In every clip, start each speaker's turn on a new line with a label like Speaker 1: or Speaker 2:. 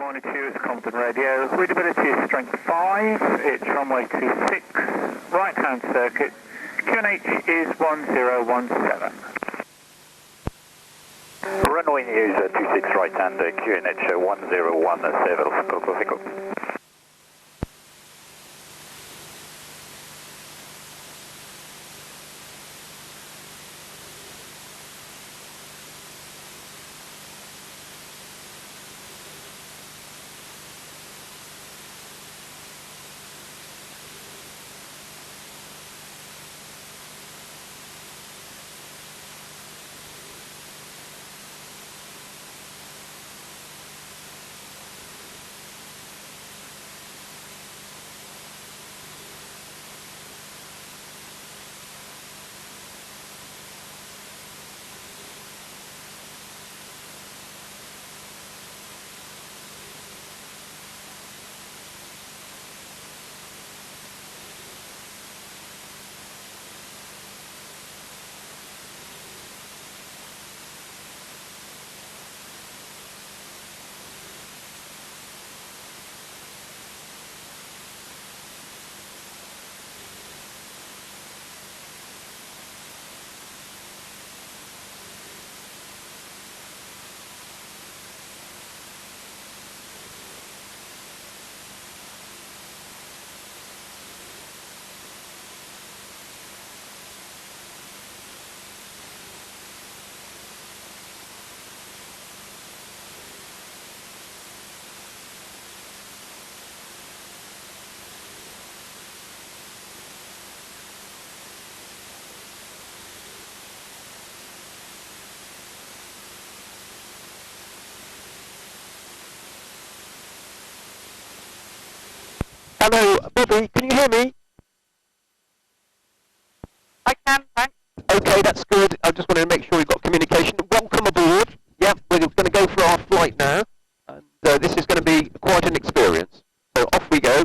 Speaker 1: morning to you, it's Compton Radio. Readability is strength 5, it's runway 26, right hand circuit, QNH is 1017.
Speaker 2: Runway news 26 right hand, QNH 1017.
Speaker 3: Hello, Bobby, can you hear me?
Speaker 4: I can, thanks.
Speaker 3: Okay, that's good. I just wanted to make sure we've got communication. Welcome aboard. Yep, we're going to go for our flight now. And this is going to be quite an experience. So off we go.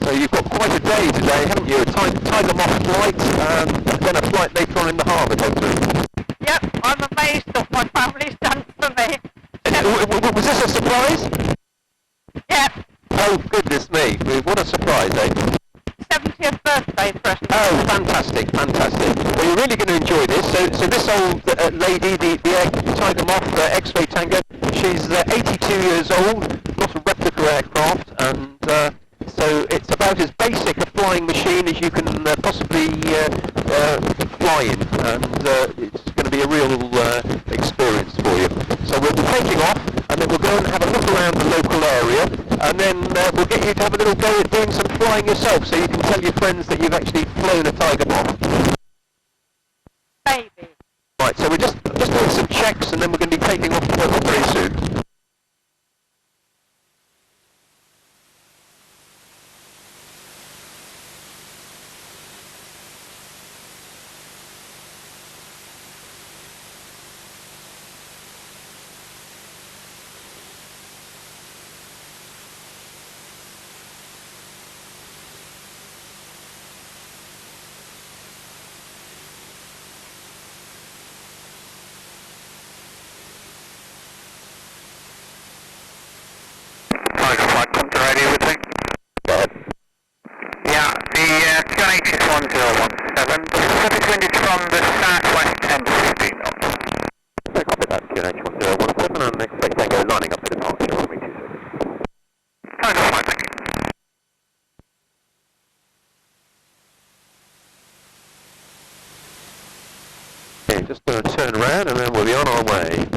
Speaker 3: So you've got quite a day today, haven't you? A Tiger Moth flight, and then a flight later on in the harbour, hopefully.
Speaker 4: Yep, I'm amazed at what my family's done for me.
Speaker 3: Was this a surprise?
Speaker 4: Yep,
Speaker 3: Oh, goodness me. What a surprise, eh?
Speaker 4: 70th birthday present.
Speaker 3: Oh, fantastic, fantastic. Well, you're really going to enjoy this. So this old lady, the Tiger Moth X-ray Tango, she's 82 years old, not a replica aircraft, and so it's about as basic a flying machine as you can possibly fly in, and it's going to be a real experience for you. So we'll be taking off, and then we'll go and have a look around the local area, and then we'll get you to have a little go at doing some flying yourself, so you can tell your friends that you've actually flown a Tiger Moth.
Speaker 4: Baby.
Speaker 3: Right, so we're just doing some checks, and then we're going to be taking off very soon.
Speaker 1: Tiger Flight, Compton Radio with me.
Speaker 3: Go ahead.
Speaker 1: Yeah, the QNH is 1017. The Pacific wind is from the southwest 10-15 knots.
Speaker 3: So copy that, QNH 1017, and expect Tango lining up for departure on me 26.
Speaker 1: Tiger Flight, thank you.
Speaker 3: Okay, just going to turn around, and then we'll be on our way.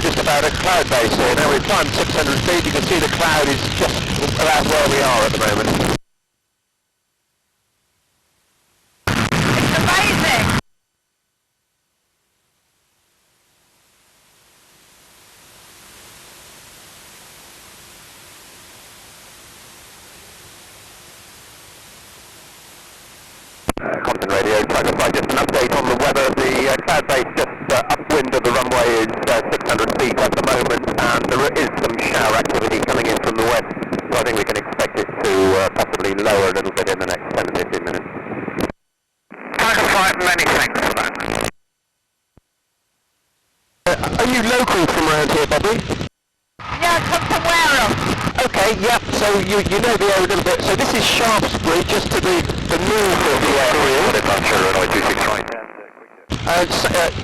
Speaker 3: just about a cloud base here. Now we've climbed 600 feet, you can see the cloud is just about where we are at the moment.
Speaker 4: It's amazing.
Speaker 3: Compton Radio, Tiger Flight, just an update on the weather. The cloud base just upwind of the runway is 600 feet at the moment, and there is some shower activity coming in from the west, so I think we can expect it to possibly lower a little bit in the next 10 to 15 minutes.
Speaker 1: Tiger Flight, many thanks for that.
Speaker 3: Are you local from around here, Bobbi?
Speaker 4: Yeah, come from Wareham.
Speaker 3: Okay, yep, so you know the area a little bit. So this is Shaftesbury, just to the north of the area.
Speaker 2: Departure runway 26 right.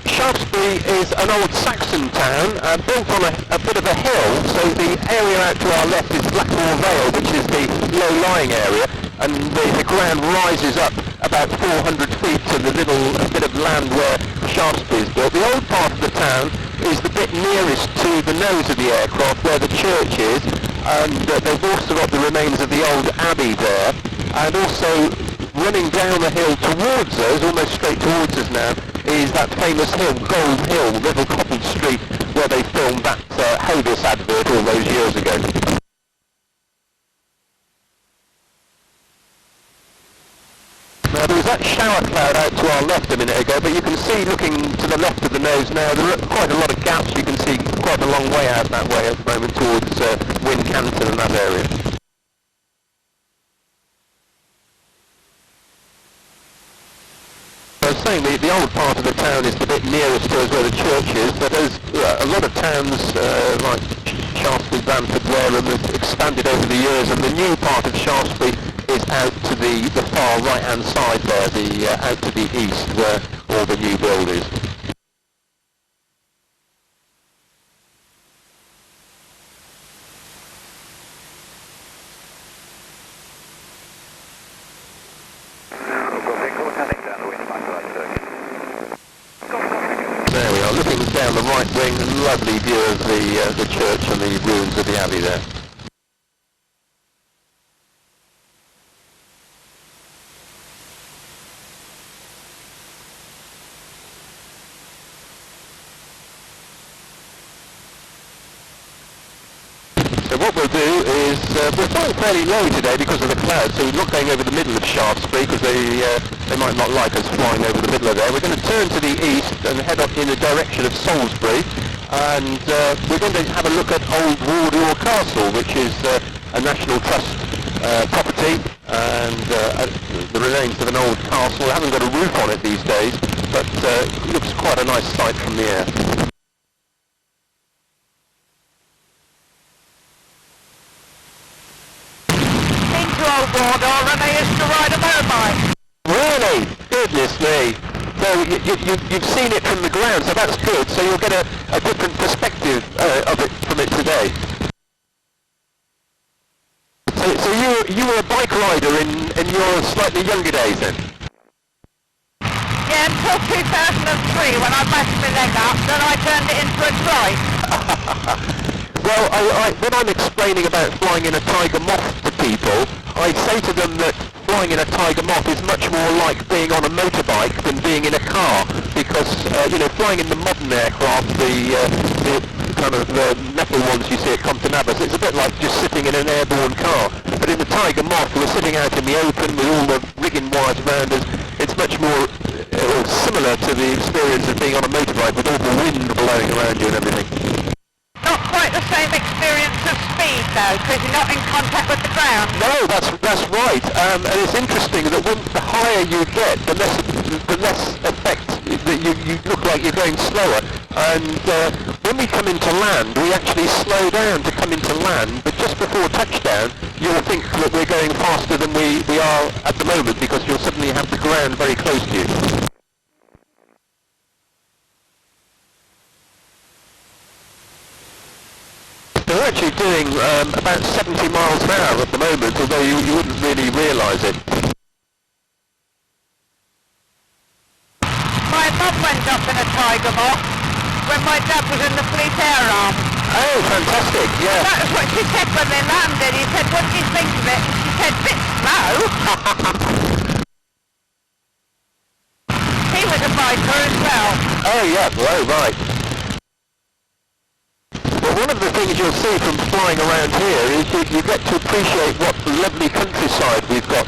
Speaker 3: Shaftesbury is an old Saxon town, built on a bit of a hill, so the area out to our left is Blackmore Vale, which is the low-lying area, and the ground rises up about 400 feet to the little bit of land where Shaftesbury is built. The old part of the town is the bit nearest to the nose of the aircraft, where the church is, and they've also got the remains of the old abbey there, and also running down the hill towards us, almost straight towards us now, is that famous hill, Gold Hill, Little Cottage Street, where they filmed that Hovis advert all those years ago. Now there was that shower cloud out to our left a minute ago, but you can see looking to the left of the nose now, there are quite a lot of gaps. You can see quite a long way out that way at the moment towards Wincanton and that area. I was saying the old part of the town is the bit nearest to us where the church is, but there's a lot of towns like Shaftesbury, Bamford, Wareham have expanded over the years, and the new part of Shaftesbury is out to the far right-hand side there, out to the east where all the new build is. There we are, looking down the right wing, lovely view of the church and the ruins of the abbey there. So what we'll do is, we're flying fairly low today because of the clouds, so we're not going over the middle of Shaftesbury because they might not like us flying over the middle of there. We're going to turn to the east and head up in the direction of Salisbury, and we're going to have a look at Old Wardour Castle, which is a National Trust property, and the remains of an old castle. It hasn't got a roof on it these days, but it looks quite a nice sight from the air.
Speaker 4: Old Wardour, and I used to ride a motorbike.
Speaker 3: Really? Goodness me. So you've seen it from the ground, so that's good. So you'll get a different perspective of it from it today. So you were a bike rider in your slightly younger days then?
Speaker 4: Yeah, until 2003 when I bashed my leg up, then I turned it into a trike.
Speaker 3: Well, when I'm explaining about flying in a Tiger Moth to people, I say to them that flying in a Tiger Moth is much more like being on a motorbike than being in a car, because flying in the modern aircraft, the kind of metal ones you see at Compton Abbas, it's a bit like just sitting in an airborne car. But in the Tiger Moth, we're sitting out in the open with all the rigging wires around us. It's much more similar to the experience of being on a motorbike with all the wind blowing around you and everything.
Speaker 4: Not quite the same experience of speed though, because you're not in contact with the ground.
Speaker 3: No, that's right. And it's interesting that the higher you get, the less effect that you look like you're going slower. And when we come into land, we actually slow down to come into land. But just before touchdown, you'll think that we're going faster than we are at the moment, because you'll suddenly have the ground very close to you. They're actually doing about 70 miles an hour at the moment, although you wouldn't really realise it.
Speaker 4: My mum went up in a Tiger Moth, when my dad was in the Fleet Air Arm.
Speaker 3: Oh, fantastic, yeah.
Speaker 4: That was what she said when they landed. He said, what do you think of it? She said, bit slow. He was a biker as well.
Speaker 3: Oh, yeah, oh, right. Well, one of the things you'll see from flying around here is you get to appreciate what lovely countryside we've got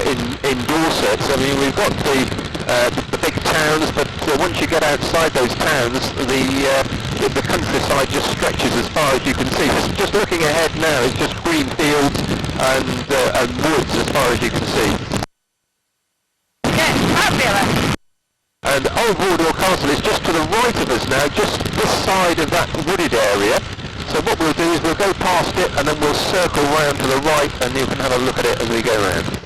Speaker 3: in Dorset. I mean, we've got the big towns, but once you get outside those towns, the countryside just stretches as far as you can see. Just looking ahead now, it's just green fields and woods as far as you can see.
Speaker 4: Yeah, fabulous.
Speaker 3: And Old Wardour Castle is just to the right of us now, just this side of that wooded area. So what we'll do is we'll go past it and then we'll circle round to the right and you can have a look at it as we go round.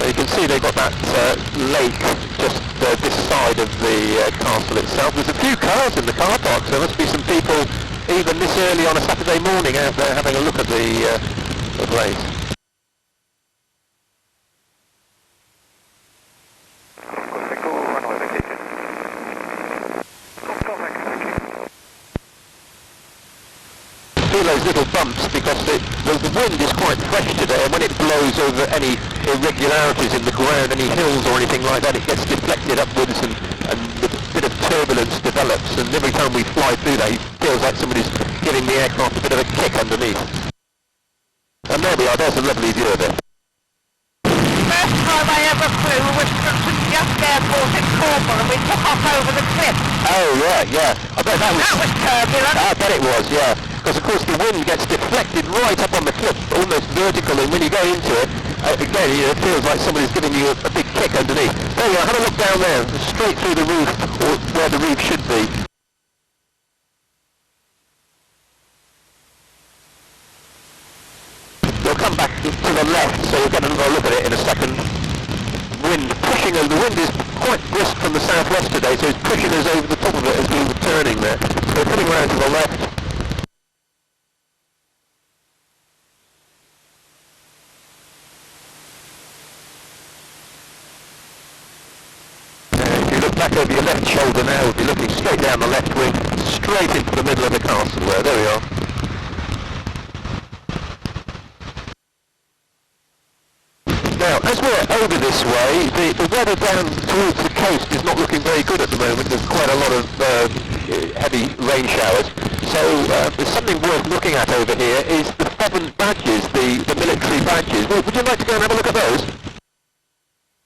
Speaker 3: You can see they've got that lake just this side of the castle itself. There's a few cars in the car park, so there must be some people even this early on a Saturday morning out there having a look at the place. Feel those little bumps because the wind is quite fresh today, and when it blows over any irregularities in the ground, any hills or anything like that, it gets deflected upwards and a bit of turbulence develops, and every time we fly through that it feels like somebody's giving the aircraft a bit of a kick underneath. And there we are, there's a lovely view of it.
Speaker 4: First time I ever flew was from St Just Airport in Cornwall and we took off over the cliff.
Speaker 3: Oh right, yeah. I bet that was
Speaker 4: turbulent.
Speaker 3: I bet it was, yeah. Because of course the wind gets deflected right up on the cliff, almost vertical, and when you go into it, again, it feels like somebody's giving you a big kick underneath. There you are, have a look down there, straight through the roof, or where the roof should be. We'll come back to the left, so we'll get another look at it in a second. Wind pushing over, the wind is quite brisk from the southwest today, so it's pushing us over the top of it as we were turning there. So we're coming round to the left. If you look back over your left shoulder now, we'll be looking straight down the left wing, straight into the middle of the castle there we are. Now, as we're over this way, the weather down towards the coast is not looking very good at the moment. There's quite a lot of heavy rain showers. So there's something worth looking at over here is the Pheasant badges, the military badges. Would you like to go and have a look at those?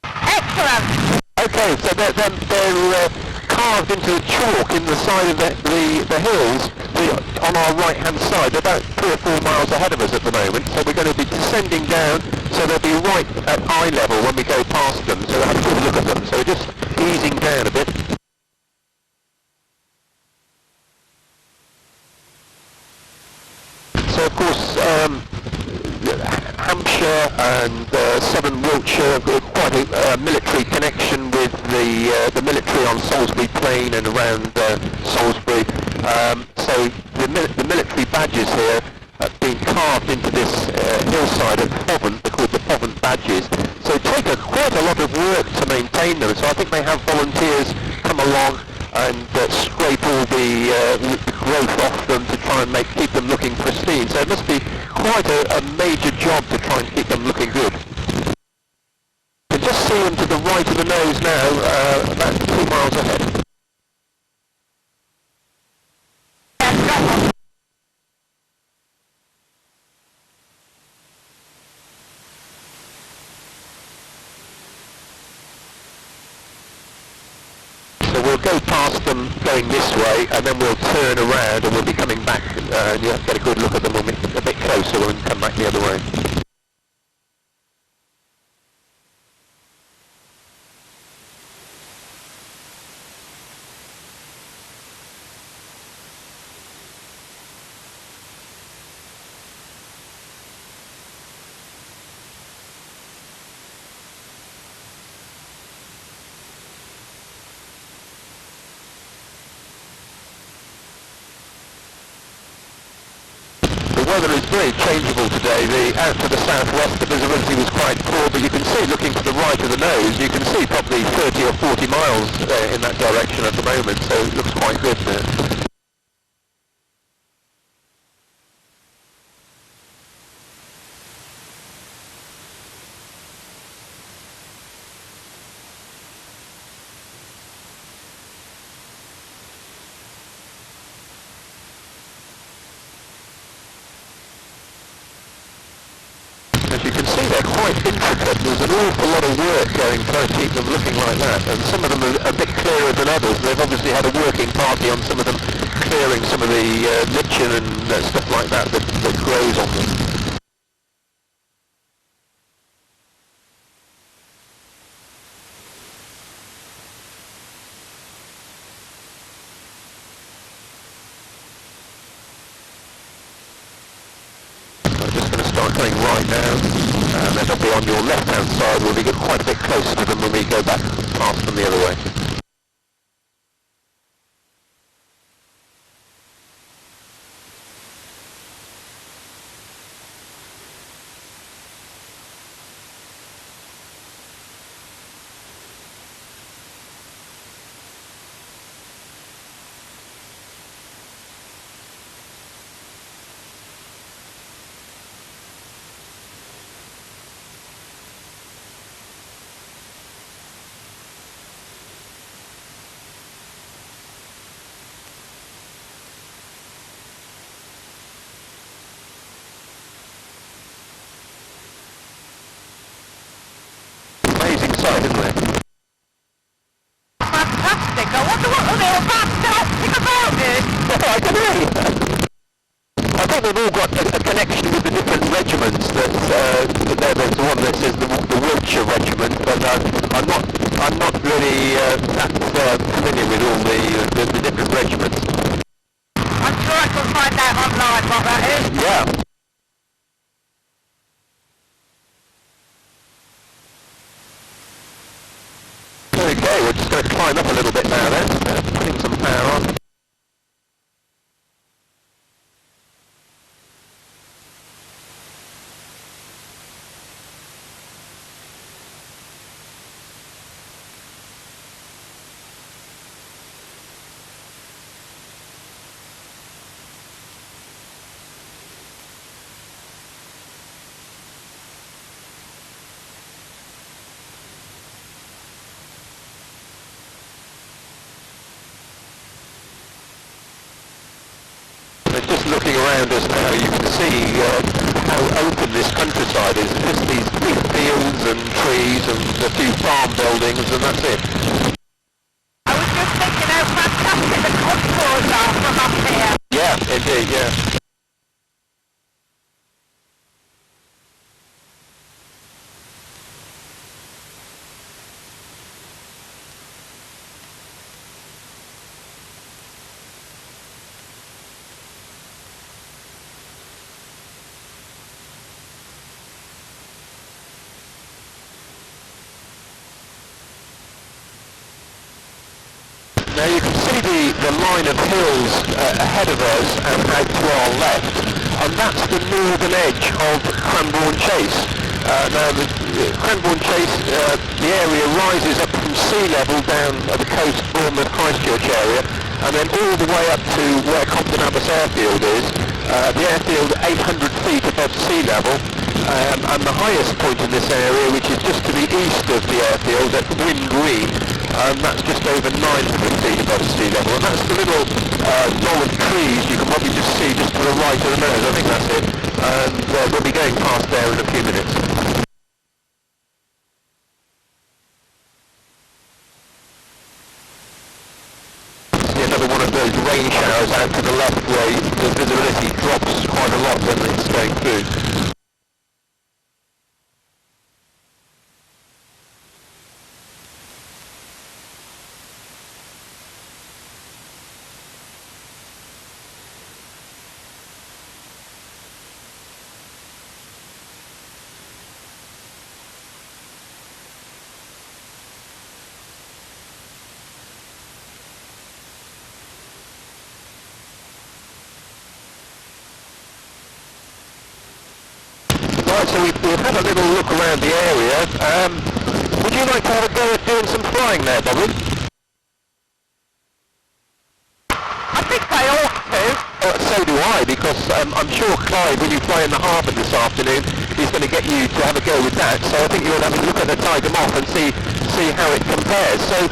Speaker 4: Excellent.
Speaker 3: Okay, so they're carved into the chalk in the side of the hills on our right hand side. They're about 3 or 4 miles ahead of us at the moment, so we're going to be descending down, so they'll be right at eye level when we go past them, so we'll have a good look at them. So we're just easing down a bit. So of course Hampshire and Southern Wiltshire have got quite a military connection with the military on Salisbury Plain and around Salisbury. So the military badges here have been carved into this hillside at Pheasant. They're called the Pheasant badges. So it takes quite a lot of work to maintain them. So I think they have volunteers come along and scrape all the growth off them to try and keep them looking pristine. So it must be quite a major job to try and keep them looking good. You can just see them to the right of the nose now, about 2 miles ahead. So we'll go past them going this way, and then we'll turn around and we'll be coming back, and you'll get a good look at them a bit closer when we come back the other way. very changeable today. Out to the southwest, the visibility was quite poor, but you can see, looking to the right of the nose, you can see probably 30 or 40 miles in that direction at the moment, so it looks quite good there. As you can see, they're quite intricate. There's an awful lot of work going trying to keep them looking like that, and some of them are a bit clearer than others. They've obviously had a working party on some of them, clearing some of the lichen and stuff like that that grows on them. I'm just going to start going right now, and then I'll be on your left-hand side. We'll be quite a bit closer to them when we go back past them the other way. Amazing sight, isn't it?
Speaker 4: Fantastic. I wonder what the little fantastic about this.
Speaker 3: I don't know. I think they've all got a connection with the different regiments. There's one that says the Wiltshire Regiment, but I'm not really that familiar with all the different regiments.
Speaker 4: I'm sure I can find out online what that is.
Speaker 3: Yeah. Okay, we're just going to climb up a little bit now then, putting some power on. Just looking around us now, you can see how open this countryside is. Just these big fields and trees and a few farm buildings, and that's it.
Speaker 4: I was just thinking how fantastic the contours are from up here.
Speaker 3: Yeah, indeed, yeah. Now you can see the line of hills ahead of us and out to our left, and that's the northern edge of Cranbourne Chase. Now the Cranbourne Chase, the area rises up from sea level down at the coast, Bournemouth, Christchurch area, and then all the way up to where Compton Abbas Air Field is. The airfield 800 feet above sea level, and the highest point in this area, which is just to the east of the airfield at Wyn Green, that's just over 900 feet above sea level, and that's the little knoll of trees you can probably just see just to the right of the nose. I think that's it, and we'll be going past there in a few minutes. See another one of those rain showers out to the left where the visibility drops quite a lot when it's going through. Right, so we've had a little look around the area. Would you like to have a go at doing some flying there, Bobbi?
Speaker 4: I think I ought to.
Speaker 3: So do I, because I'm sure Clive, when you fly in the harbour this afternoon, he's going to get you to have a go with that. So I think you want to have a look at the Tiger Moth and see how it compares. So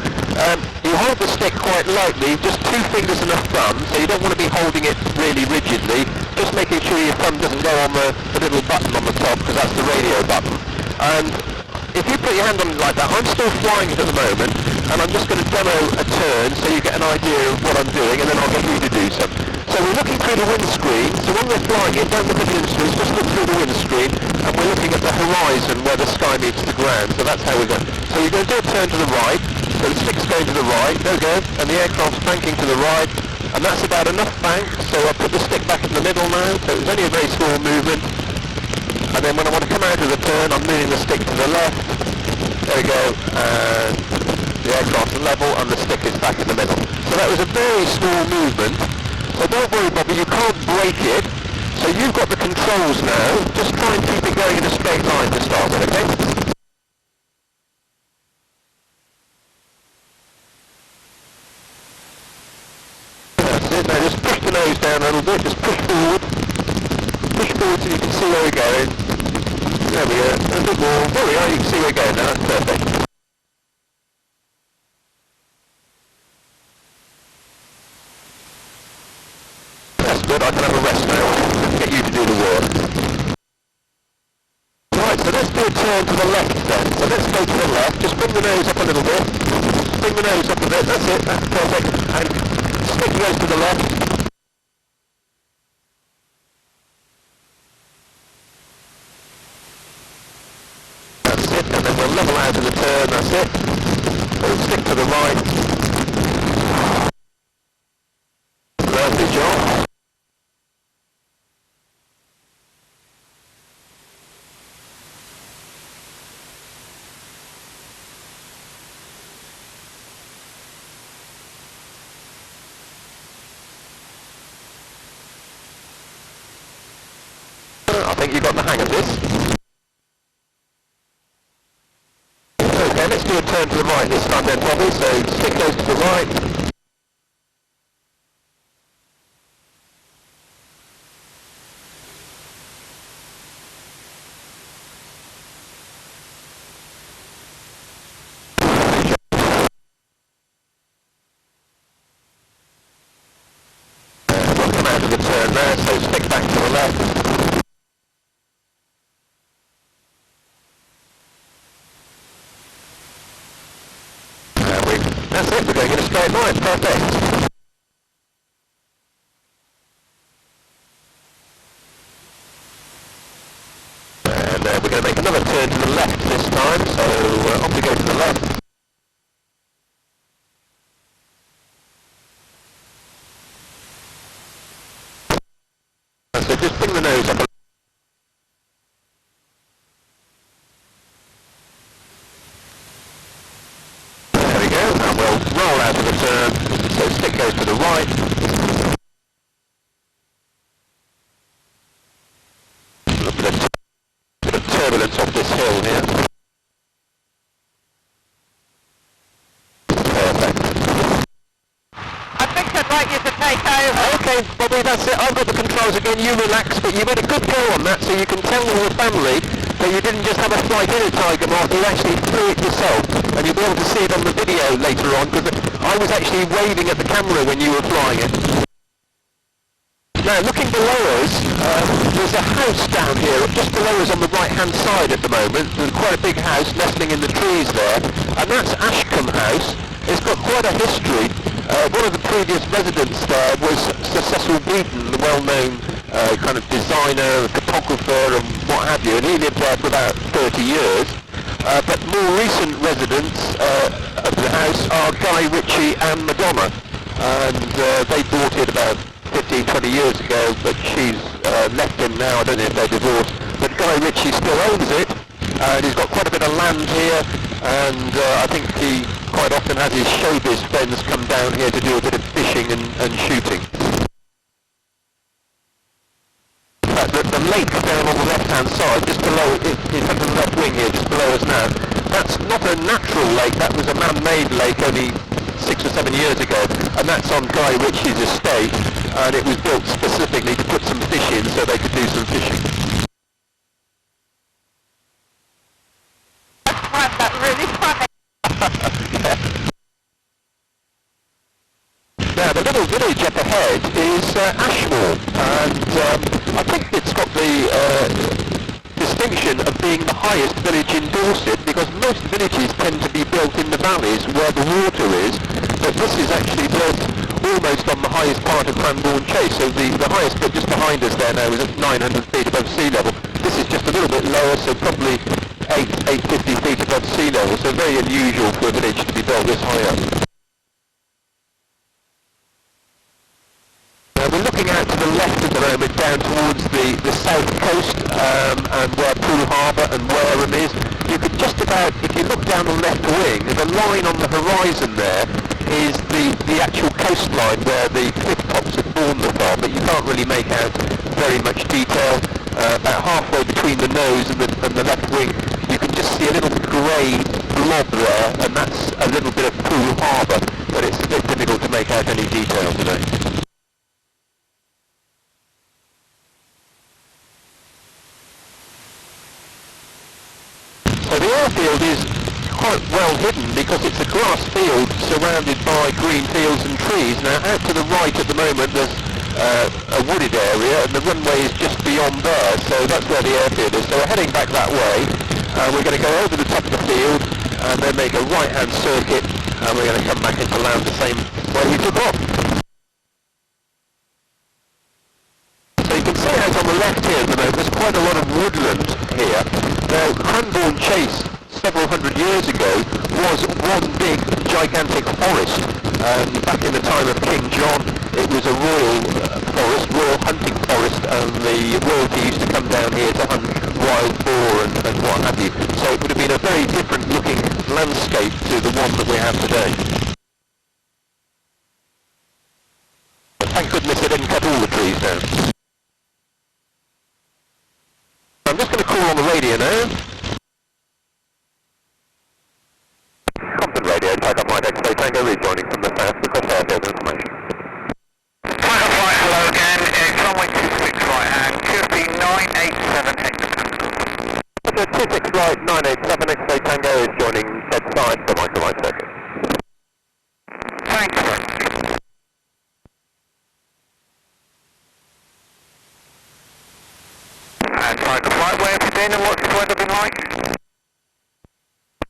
Speaker 3: you hold the stick quite lightly, just 2 fingers and a thumb, so you don't want to be holding it really rigidly, just making sure your thumb doesn't go on the little button on the top, because that's the radio button. And if you put your hand on it like that, I'm still flying it at the moment, and I'm just going to demo a turn so you get an idea of what I'm doing, and then I'll get you to do some. So we're looking through the windscreen, so when we're flying it, don't look at the instruments, just look through the windscreen, and we're looking at the horizon where the sky meets the ground, so that's how we're going. So you're going to do a turn to the right, so the stick's going to the right, there we go, and the aircraft's banking to the right, and that's about enough bank, so I'll put the stick back in the middle now, so it's only a very small movement, and then when I want to come out of the turn, I'm moving the stick to the left, there we go, and the aircraft's level, and the stick is back in the middle. So that was a very small movement. So don't worry, Bobbi, you can't break it. So you've got the controls now. Just try and keep it going in a straight line to start with, okay? That's it. Now just push the nose down a little bit. Just push forward. Push forward so you can see where we're going. There we go. A bit more. There we are. You can see where we're going now. That's perfect. Good, I can have a rest now. Get you to do the work. Right, so let's do a turn to the left then. So let's go to the left. Just bring the nose up a little bit. Bring the nose up a bit. That's it. That's perfect. And stick goes to the left. That's it. And then we'll level out of the turn. That's it. So stick to the right. Lovely job. I think you've got the hang of this. Okay, let's do a turn to the right this time then, Bobbi. So stick goes to the right. We'll come out of the turn there, so stick back to the left. That's it, we're going in a straight line, perfect. And we're going to make another turn to the left this time, so off we go to the left. So just bring the nose up a roll out of the turn, so stick goes to the right. A bit of turbulence off this hill here. Perfect.
Speaker 4: I think I'd like you to take over.
Speaker 3: Okay, Bobbi, that's it. I've got the controls again. You relax, but you made a good go on that, so you can tell the family that you didn't just have a flight in a Tiger Moth, you actually flew it yourself. And you'll be able to see it on the video later on, because I was actually waving at the camera when you were flying it. Now, looking below us, there's a house down here, just below us on the right-hand side at the moment. There's quite a big house nestling in the trees there, and that's Ashcombe House. It's got quite a history. One of the previous residents there was Sir Cecil Beaton, the well-known kind of designer, photographer, and what have you, and he lived there for about 30 years. But more recent residents of the house are Guy Ritchie and Madonna, and they bought it about 15, 20 years ago, but she's left him now. I don't know if they're divorced, but Guy Ritchie still owns it, and he's got quite a bit of land here, and I think he quite often has his showbiz friends come down here to do a bit of fishing and shooting. In fact, the lake down on the left-hand side, just below, it's under the left wing here, just below us now. That's not a natural lake, that was a man-made lake only 6 or 7 years ago, and that's on Guy Ritchie's estate, and it was built specifically to put some fish in so they could do some fishing.
Speaker 4: I find that really funny.
Speaker 3: Now the little village up ahead is Ashmore, and I think it's got the distinction of being the highest village in Dorset, because most villages tend to be built in the valleys where the water is, but this is actually built almost on the highest part of Cranbourne Chase, so the highest bit just behind us there now is at 900 feet above sea level. This is just a little bit lower, so probably 850 feet above sea level, so very unusual for a village to be built this high up. We're looking out to the left at the moment, down towards the south coast, and where Poole Harbour and Wareham is. You could just about, if you look down the left wing, the line on the horizon there is the actual coastline where the cliff tops of Bournemouth are, but you can't really make out very much detail. About halfway between the nose and the left wing, you can just see a little grey blob there, and that's a little bit of Poole Harbour, but it's a bit difficult to make out any detail today. So the airfield is quite well hidden because it's a grass field surrounded by green fields and trees. Now out to the right at the moment there's a wooded area, and the runway is just beyond there, so that's where the airfield is. So we're heading back that way. We're going to go over the top of the field and then make a right hand circuit, and we're going to come back into land the same way we took off. So you can see out on the left here at the moment there's quite a lot of woodland here. Now Cranbourne Chase several hundred years ago was one big gigantic forest. Back in the time of King John it was a royal forest, royal hunting forest, and the royalty used to come down here to hunt wild boar and what have you. So it would have been a very different looking landscape to the one that we have today. But thank goodness they didn't cut all the trees down. I'm just going to call on the radio now. Compton radio, Tiger Moth, X-ray Tango rejoining from the south, request airfield information.
Speaker 1: Tiger Flight, hello again, it's runway 26 right hand, QFB 987 hectopascals.
Speaker 3: Roger, 26 right, 987, X-ray Tango is joining dead side for Michael Right circuit.
Speaker 1: Thank you very much. And Tiger Flight, where have you been and what's the weather been like?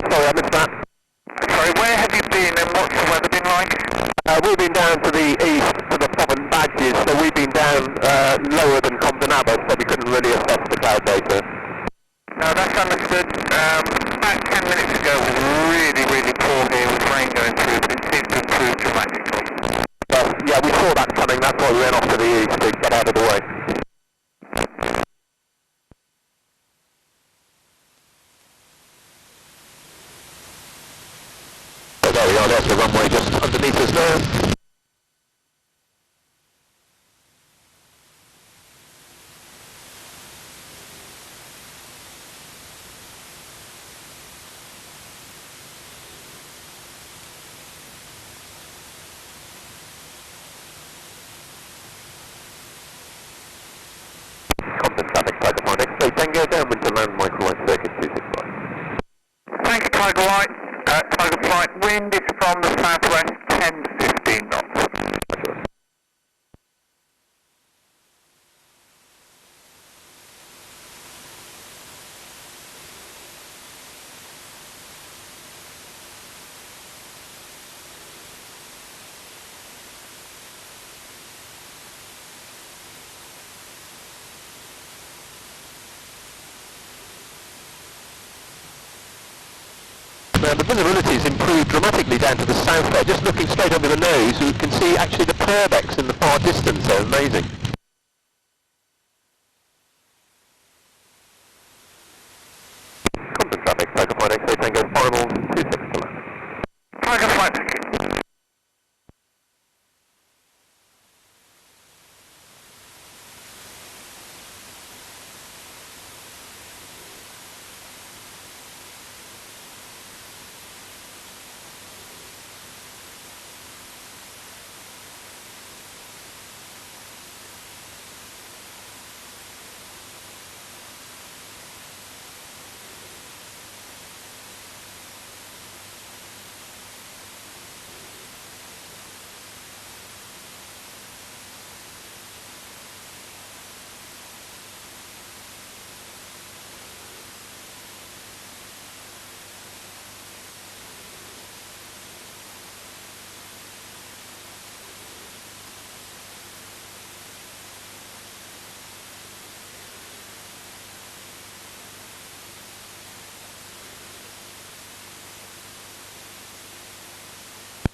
Speaker 3: Sorry, I missed that.
Speaker 1: Sorry, where have you been and what's the weather been like?
Speaker 3: We've been down to the east, to the Bobbin Badges, so we've been down lower than Compton Abbas, so we couldn't really assess the cloud data.
Speaker 1: No, that's understood. About 10 minutes ago it was really, really poor here with rain going through, but it seems to improve dramatically.
Speaker 3: Well, yeah, we saw that coming, that's why we went off to the east to get out of the way. So there we are, there's the runway just underneath us there. Tiger Moth, X-ray Tango, downwind to land, Michael Right circuit 265.
Speaker 1: Thank you, Tiger White. Tiger Flight, wind is from the southwest, 10 to 15 knots.
Speaker 3: Roger. Now the visibility has improved dramatically down to the south there. Just looking straight over the nose, you can see actually the Purbex in the far distance there. Amazing. Compton traffic, Tiger Flight X-ray Tango, final 26 to land.
Speaker 1: Tiger Flight, thank you.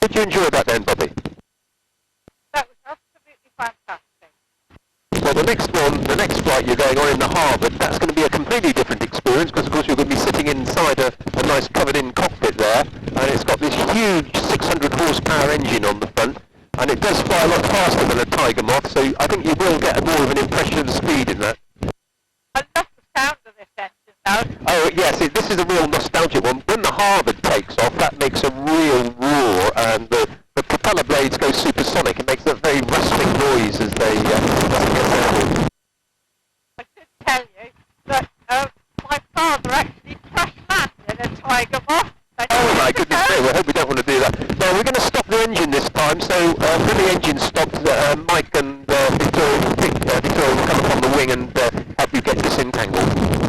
Speaker 3: Did you enjoy that then, Bobby?
Speaker 4: That was absolutely fantastic.
Speaker 3: Well, the next flight you're going on in the Harvard, that's going to be a completely different experience because, of course, you're going to be sitting inside a nice covered-in cockpit there, and it's got this huge 600 horsepower engine on the front, and it does fly a lot faster than a Tiger Moth, so I think you will get more of an impression of the speed in that.
Speaker 4: I love the sound of this engine, though.
Speaker 3: Oh, yes, this is a real nostalgic one. When the Harvard takes off, that makes a real roar, and the propeller blades go supersonic. It makes that very rustling noise as they get down.
Speaker 4: I should tell you that my father actually crash landed a Tiger Moth.
Speaker 3: Oh my goodness me, I hope we don't want to do that. No, we're going to stop the engine this time, so when the engine stops, Mike and Victoria will come up on the wing and help you get disentangled.